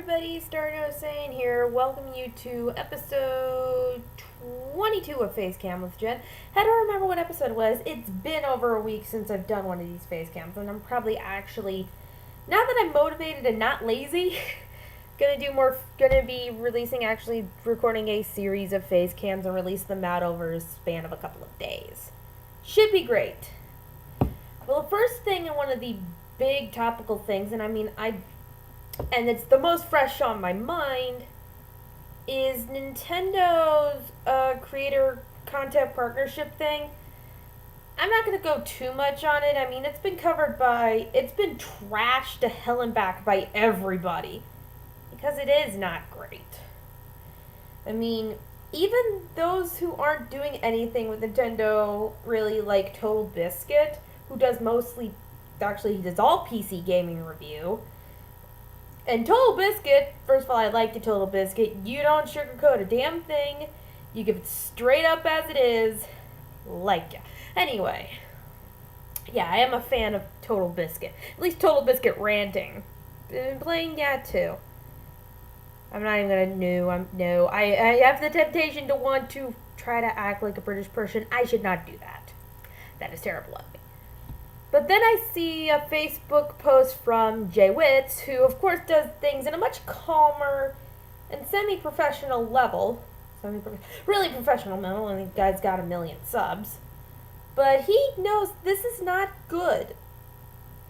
everybody, Starno saying here, welcome you to episode 22 of Facecam with Jen. I don't remember what episode it was. It's been over a week since I've done one of these Facecams, and I'm probably actually, now that I'm motivated and not lazy, gonna be recording a series of Facecams and release them out over a span of a couple of days. Should be great. Well, the first thing and one of the big topical things, and it's the most fresh on my mind, is Nintendo's creator content partnership thing. I'm not going to go too much on it. It's been trashed to hell and back by everybody, because it is not great. Even those who aren't doing anything with Nintendo, really, like Total Biscuit, who does he does all PC gaming review. And Total Biscuit, first of all, I like the Total Biscuit. You don't sugarcoat a damn thing. You give it straight up as it is. Like ya. Anyway. Yeah, I am a fan of Total Biscuit. At least Total Biscuit ranting. Been playing that too. I'm not even gonna I have the temptation to want to try to act like a British person. I should not do that. That is terrible of me. But then I see a Facebook post from Jay Witz, who of course does things in a much calmer and semi-professional level. Really professional level, and the guy's got 1 million subs. But he knows this is not good.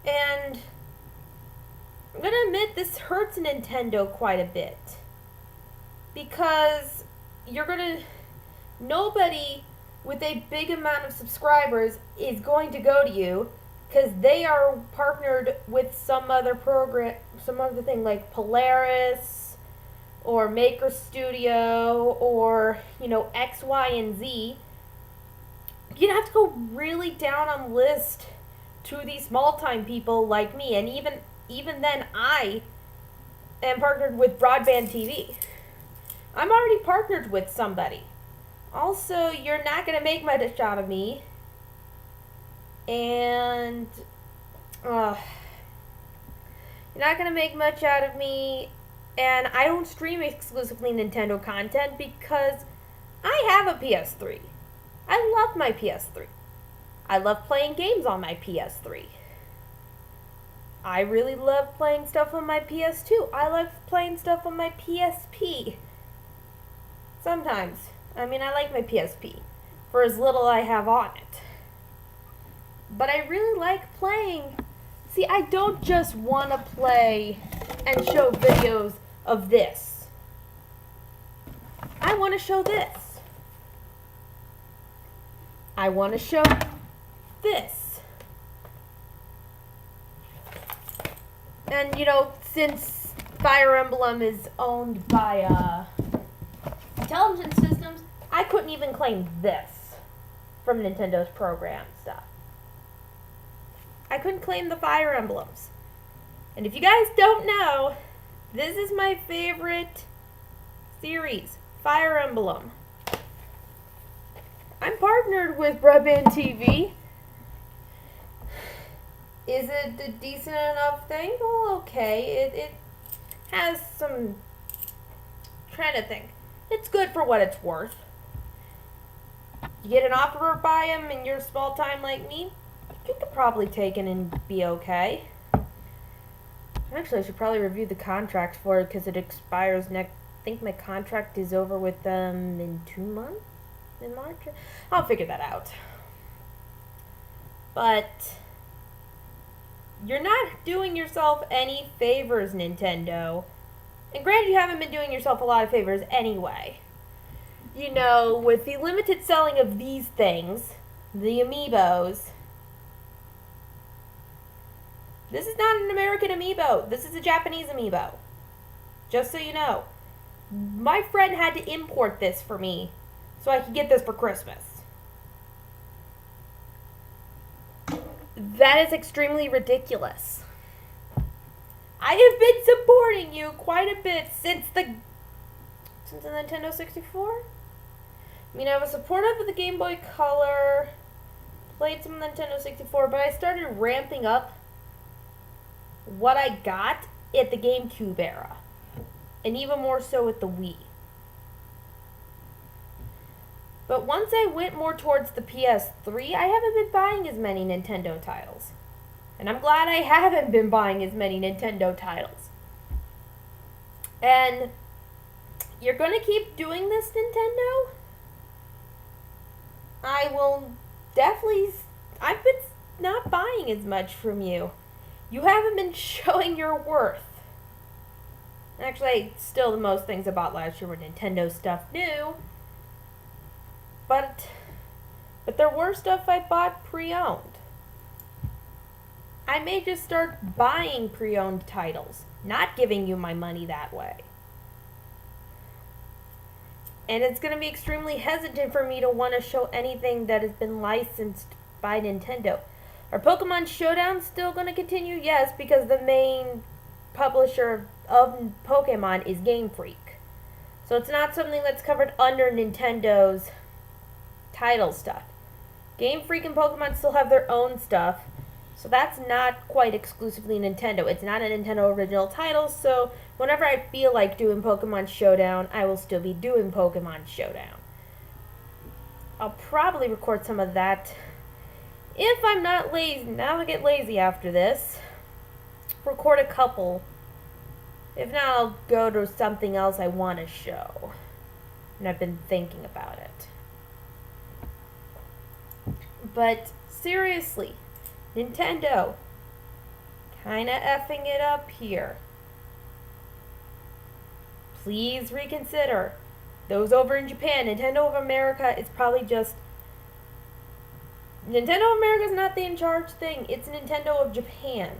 And I'm going to admit this hurts Nintendo quite a bit. Because nobody with a big amount of subscribers is going to go to you, because they are partnered with some other thing like Polaris or Maker Studio or, X, Y, and Z. You'd have to go really down on the list to these small-time people like me, and even then I am partnered with Broadband TV. I'm already partnered with somebody. Also, you're not going to make much out of me. And you're not going to make much out of me. And I don't stream exclusively Nintendo content because I have a PS3. I love my PS3. I love playing games on my PS3. I really love playing stuff on my PS2. I love playing stuff on my PSP. Sometimes. I like my PSP for as little I have on it. But I really like playing. See, I don't just want to play and show videos of this. I want to show this. I want to show this. And, since Fire Emblem is owned by Intelligent Systems, I couldn't even claim this from Nintendo's program stuff. I couldn't claim the Fire Emblems. And if you guys don't know, this is my favorite series, Fire Emblem. I'm partnered with Broadband TV. Is it a decent enough thing? Well, okay. It has some... I'm trying to think. It's good for what it's worth. You get an offer by them and you're small time like me, you could probably take it and be okay. Actually, I should probably review the contract for it because it expires next. I think my contract is over with them in 2 months? In March? I'll figure that out. But you're not doing yourself any favors, Nintendo. And granted, you haven't been doing yourself a lot of favors anyway. With the limited selling of these things, the amiibos, this is not an American amiibo. This is a Japanese amiibo. Just so you know. My friend had to import this for me so I could get this for Christmas. That is extremely ridiculous. I have been supporting you quite a bit since the Nintendo 64. I was supportive of the Game Boy Color, played some Nintendo 64, but I started ramping up what I got at the GameCube era. and even more so with the Wii. But once I went more towards the PS3, I haven't been buying as many Nintendo titles. And I'm glad I haven't been buying as many Nintendo titles. And you're going to keep doing this, Nintendo? I will definitely... I've been not buying as much from you. You haven't been showing your worth. Actually, still the most things I bought last year were Nintendo stuff new. But there were stuff I bought pre-owned. I may just start buying pre-owned titles, not giving you my money that way. And it's going to be extremely hesitant for me to want to show anything that has been licensed by Nintendo. Are Pokemon Showdown still going to continue? Yes, because the main publisher of Pokemon is Game Freak. So it's not something that's covered under Nintendo's title stuff. Game Freak and Pokemon still have their own stuff. So that's not quite exclusively Nintendo. It's not a Nintendo original title, so whenever I feel like doing Pokemon Showdown, I will still be doing Pokemon Showdown. I'll probably record some of that if I'm not lazy. Now I get lazy after this. Record a couple. If not, I'll go to something else I want to show. And I've been thinking about it. But seriously, Nintendo, kinda effing it up here. Please reconsider. Those over in Japan, Nintendo of America is probably just... Nintendo of America is not the in charge thing. It's Nintendo of Japan.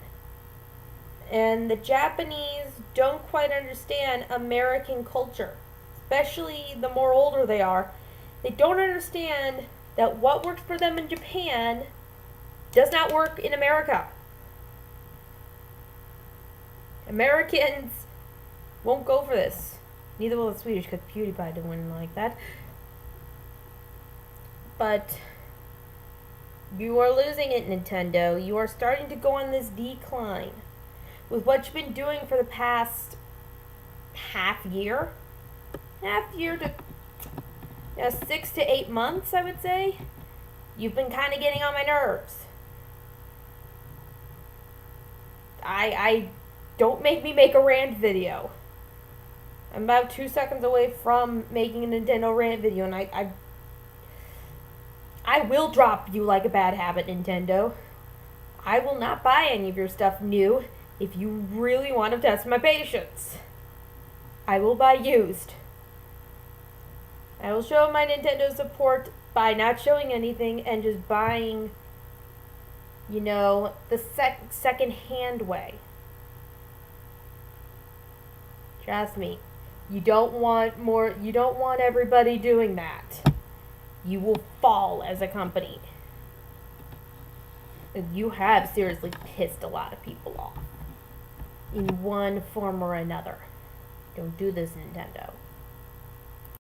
And the Japanese don't quite understand American culture. Especially the more older they are. They don't understand that what works for them in Japan does not work in America. Americans won't go for this. Neither will the Swedish, because PewDiePie didn't win like that. But you are losing it, Nintendo. You are starting to go on this decline. With what you've been doing for the past half year to 6 to 8 months, I would say, you've been kind of getting on my nerves. I don't make me make a rant video. I'm about 2 seconds away from making a Nintendo rant video, and I will drop you like a bad habit, Nintendo. I will not buy any of your stuff new if you really want to test my patience. I will buy used. I will show my Nintendo support by not showing anything and just buying, you know, the second-hand way. Trust me. You don't want everybody doing that. You will fall as a company. And you have seriously pissed a lot of people off. In one form or another. Don't do this, Nintendo.